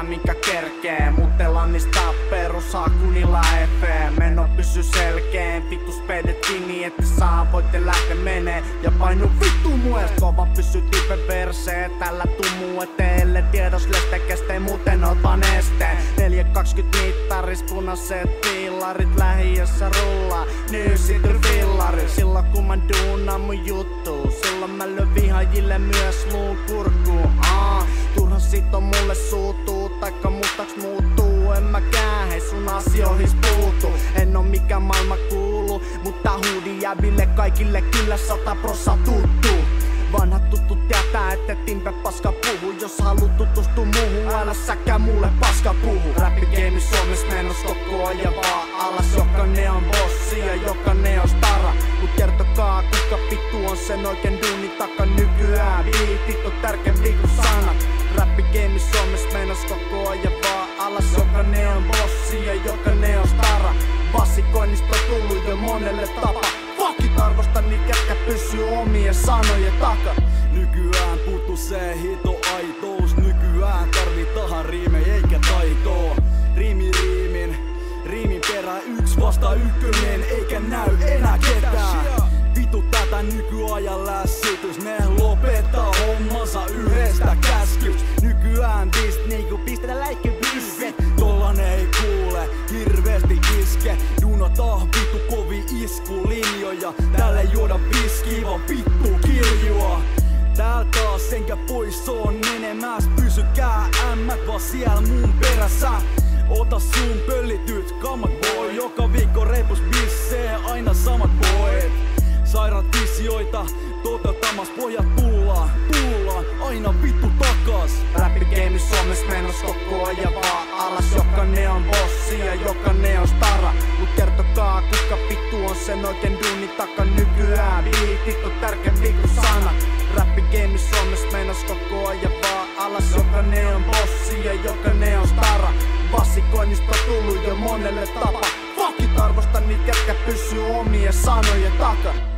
minkä kerkee. Mutellaan niistä perushakunilla FM. Meno pysy selkeen, vittu spedet kiinni, että saa voitte lähteä menee. Ja painu vittu mues, kova pysy tipe versee. Tällä tummuu eteelle tiedos leste kestee, muuten oot vaan esteen. 420 mittaris, punaiset piilarit lähiössä rullaa. Nyysity fillari, silloin kun mä duunaan mun juttu. Silloin mä lyön vihajille myös luun kurkkuun. Turha sit on mulle suutuu, taikka mustaks muuttuu. En mäkään hei sun asioihin puutu. En oo mikään maailma kuulu, mutta huudin jäville kaikille kyllä 100% tuttu. Vanhat tutut tietää, ette timpe paska puhu. Jos haluut tutustua muuhun, älä säkää mulle paska puhu. Räppigame Suomessa menos koko ajan vaan alas. Jokainen on bossi ja jokainen on stara. Mut kertokaa kuka vittu on sen oikein duuni taka nykyään. Biitit on tärkeämpi kuin sanat. Räppigame Suomessa menos koko ajan vaan alas. Jokainen on bossi ja jokainen on stara. Vassikoinnista on tullut jo monelle tapa. Fuckit arvostan niitä, ketkä pysyy omien sanojen takana. Nykyään puuttuu se hito aitous. Nykyään tarvitaan riimei eikä taitoa. Riimin perään 1 vasta 1, eikä näy enää ketään. Vitu tätä nykyajan lässytys. Ne lopettaa hommansa yhdestä käskys. Nykyään bist niinku pistetä läikkypisse. Tollanen ei kuule, hirveesti iske. Duunataan vittu kovi iskulinjoja. Täällä ei juoda viskiä, vaan vittu kiljua. Täällä taas enkä pois on menemäs. Pysykää ämmät vaan siellä mun perässä. Ota sun pöllityt kammat boy. Joka viikko reipus bissee, aina samat boyt. Sairaat visioita toteuttamas, pojat tullaan aina vittu takas. Räppigame Suomessa menos koko ajan vaan alas. Jokainen on bossi ja jokainen on stara. Mut kertokaa kuka vittu on sen oikein duuni taka nykyään. Biitit on tärkeämpi kuin sanat. Räppigame Suomessa menos koko ajan vaan alas. Jokainen on bossi ja jokainen on stara. Vassikoinnista on tullut jo monelle tapa. Fuckit arvostan niitä, ketkä pysyy omien sanojen takana.